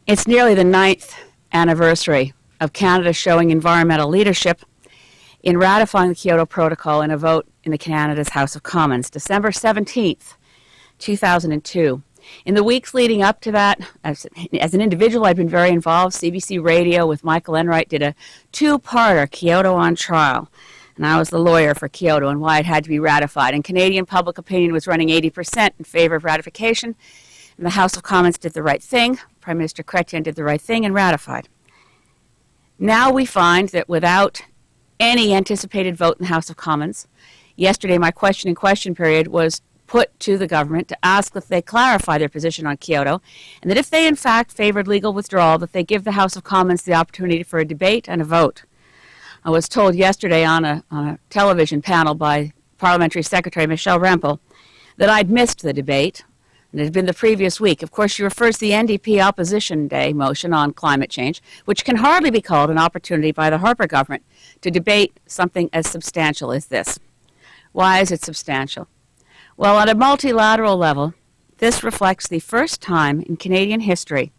It's nearly the 9th anniversary of Canada showing environmental leadership in ratifying the Kyoto Protocol in a vote in the Canada's House of Commons, December 17th, 2002. In the weeks leading up to that, as an individual, I've been very involved. CBC Radio with Michael Enright did a two-parter, Kyoto on Trial. And I was the lawyer for Kyoto and why it had to be ratified. And Canadian public opinion was running 80% in favor of ratification. And the House of Commons did the right thing. Prime Minister Chrétien did the right thing and ratified. Now we find that without any anticipated vote in the House of Commons, yesterday my question in question period was put to the government to ask that they clarify their position on Kyoto, and that if they in fact favored legal withdrawal, that they give the House of Commons the opportunity for a debate and a vote. I was told yesterday on a television panel by Parliamentary Secretary Michelle Rempel that I'd missed the debate, and it had been the previous week. Of course, she refers to the NDP Opposition Day motion on climate change, which can hardly be called an opportunity by the Harper government to debate something as substantial as this. Why is it substantial? Well, on a multilateral level, this reflects the first time in Canadian history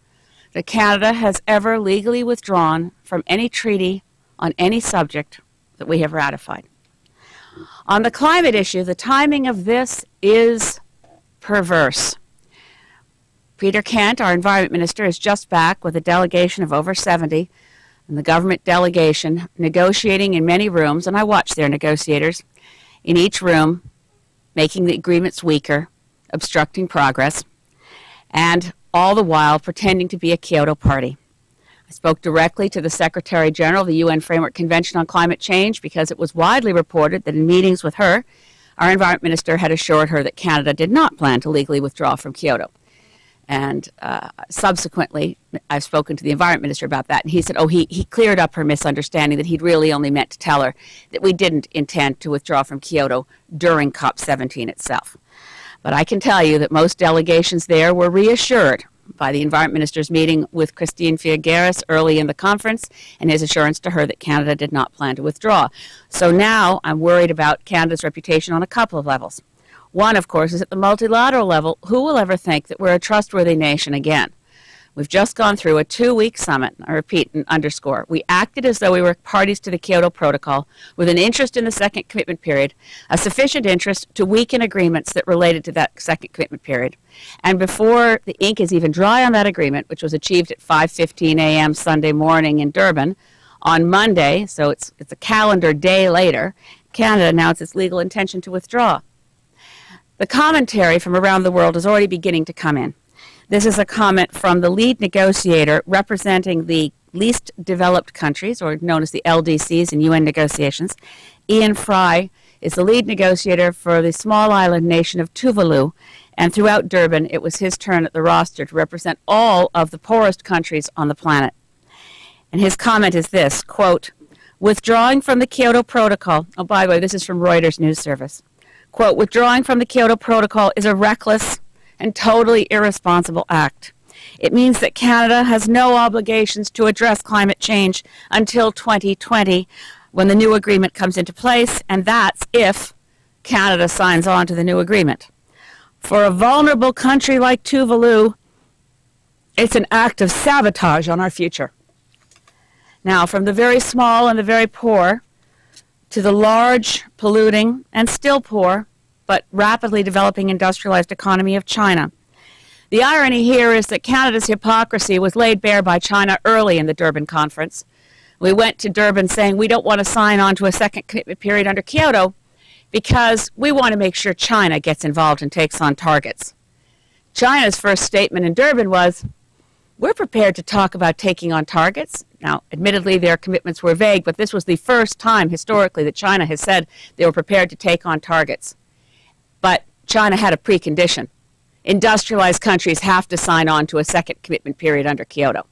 that Canada has ever legally withdrawn from any treaty on any subject that we have ratified. On the climate issue, the timing of this is perverse. Peter Kent, our Environment Minister, is just back with a delegation of over 70, and the government delegation negotiating in many rooms, and I watched their negotiators, in each room, making the agreements weaker, obstructing progress, and all the while pretending to be a Kyoto party. I spoke directly to the Secretary General of the UN Framework Convention on Climate Change because it was widely reported that in meetings with her, our Environment Minister had assured her that Canada did not plan to legally withdraw from Kyoto. And subsequently, I've spoken to the Environment Minister about that, and he said, oh, he cleared up her misunderstanding, that he'd really only meant to tell her that we didn't intend to withdraw from Kyoto during COP17 itself. But I can tell you that most delegations there were reassured by the Environment Minister's meeting with Christine Figueres early in the conference and his assurance to her that Canada did not plan to withdraw. So now I'm worried about Canada's reputation on a couple of levels. One, of course, is at the multilateral level. Who will ever think that we're a trustworthy nation again? We've just gone through a 2-week summit. I repeat and underscore. We acted as though we were parties to the Kyoto Protocol with an interest in the second commitment period, a sufficient interest to weaken agreements that related to that second commitment period. And before the ink is even dry on that agreement, which was achieved at 5:15 a.m. Sunday morning in Durban, on Monday, so it's a calendar day later, Canada announced its legal intention to withdraw. The commentary from around the world is already beginning to come in. This is a comment from the lead negotiator representing the least developed countries, or known as the LDCs in UN negotiations. Ian Fry is the lead negotiator for the small island nation of Tuvalu, and throughout Durban, it was his turn at the roster to represent all of the poorest countries on the planet. And his comment is this, quote, withdrawing from the Kyoto Protocol, oh, by the way, this is from Reuters News Service, quote, withdrawing from the Kyoto Protocol is a reckless and totally irresponsible act. It means that Canada has no obligations to address climate change until 2020, when the new agreement comes into place, and that's if Canada signs on to the new agreement. For a vulnerable country like Tuvalu, it's an act of sabotage on our future. Now, from the very small and the very poor to the large, polluting, and still poor, but rapidly developing industrialized economy of China. The irony here is that Canada's hypocrisy was laid bare by China early in the Durban conference. We went to Durban saying we don't want to sign on to a second commitment period under Kyoto because we want to make sure China gets involved and takes on targets. China's first statement in Durban was, we're prepared to talk about taking on targets. Now, admittedly, their commitments were vague, but this was the first time historically that China has said they were prepared to take on targets. But China had a precondition. Industrialized countries have to sign on to a second commitment period under Kyoto.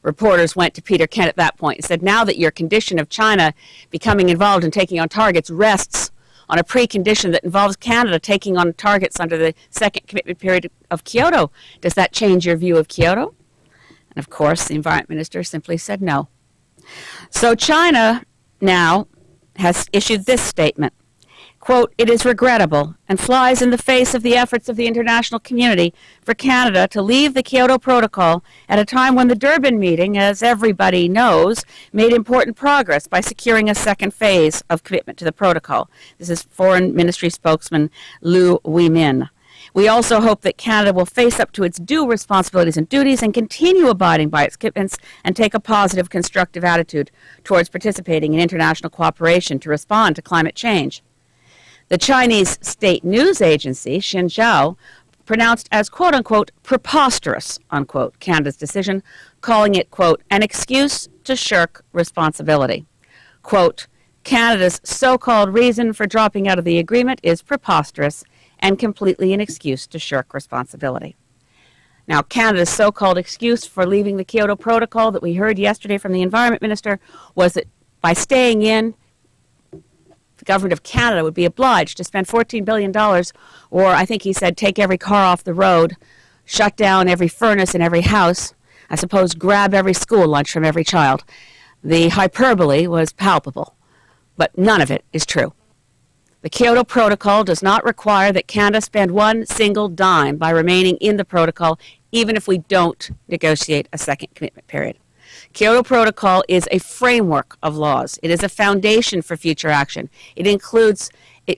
Reporters went to Peter Kent at that point and said, now that your condition of China becoming involved in taking on targets rests on a precondition that involves Canada taking on targets under the second commitment period of Kyoto, does that change your view of Kyoto? And of course, the Environment Minister simply said no. So China now has issued this statement. Quote, "It is regrettable and flies in the face of the efforts of the international community for Canada to leave the Kyoto Protocol at a time when the Durban meeting, as everybody knows, made important progress by securing a second phase of commitment to the protocol." This is Foreign Ministry spokesman Liu Weimin. "We also hope that Canada will face up to its due responsibilities and duties and continue abiding by its commitments and take a positive, constructive attitude towards participating in international cooperation to respond to climate change." The Chinese state news agency, Xinhua, pronounced as, quote-unquote, preposterous, unquote, Canada's decision, calling it, quote, an excuse to shirk responsibility. Quote, "Canada's so-called reason for dropping out of the agreement is preposterous and completely an excuse to shirk responsibility." Now, Canada's so-called excuse for leaving the Kyoto Protocol that we heard yesterday from the Environment Minister was that by staying in, the government of Canada would be obliged to spend $14 billion, or I think he said take every car off the road, shut down every furnace in every house, I suppose grab every school lunch from every child. The hyperbole was palpable, but none of it is true. The Kyoto Protocol does not require that Canada spend one single dime by remaining in the protocol, even if we don't negotiate a second commitment period. Kyoto Protocol is a framework of laws. It is a foundation for future action. It includes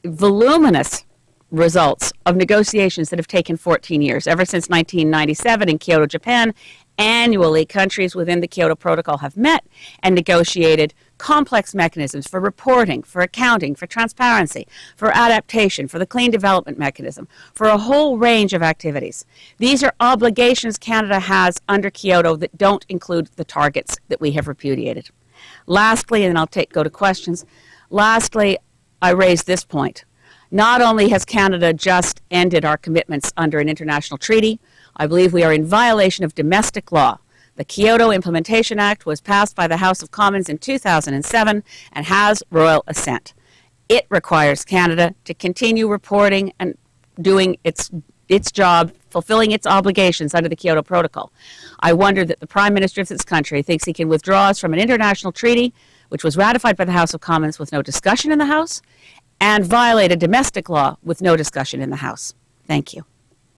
voluminous results of negotiations that have taken 14 years. Ever since 1997 in Kyoto, Japan, annually countries within the Kyoto Protocol have met and negotiated complex mechanisms for reporting, for accounting, for transparency, for adaptation, for the clean development mechanism, for a whole range of activities. These are obligations Canada has under Kyoto that don't include the targets that we have repudiated. Lastly, and I'll go to questions, lastly, I raise this point. Not only has Canada just ended our commitments under an international treaty, I believe we are in violation of domestic law. The Kyoto Implementation Act was passed by the House of Commons in 2007 and has royal assent. It requires Canada to continue reporting and doing its job, fulfilling its obligations under the Kyoto Protocol. I wonder that the Prime Minister of this country thinks he can withdraw us from an international treaty, which was ratified by the House of Commons with no discussion in the House, and violate a domestic law with no discussion in the House. Thank you.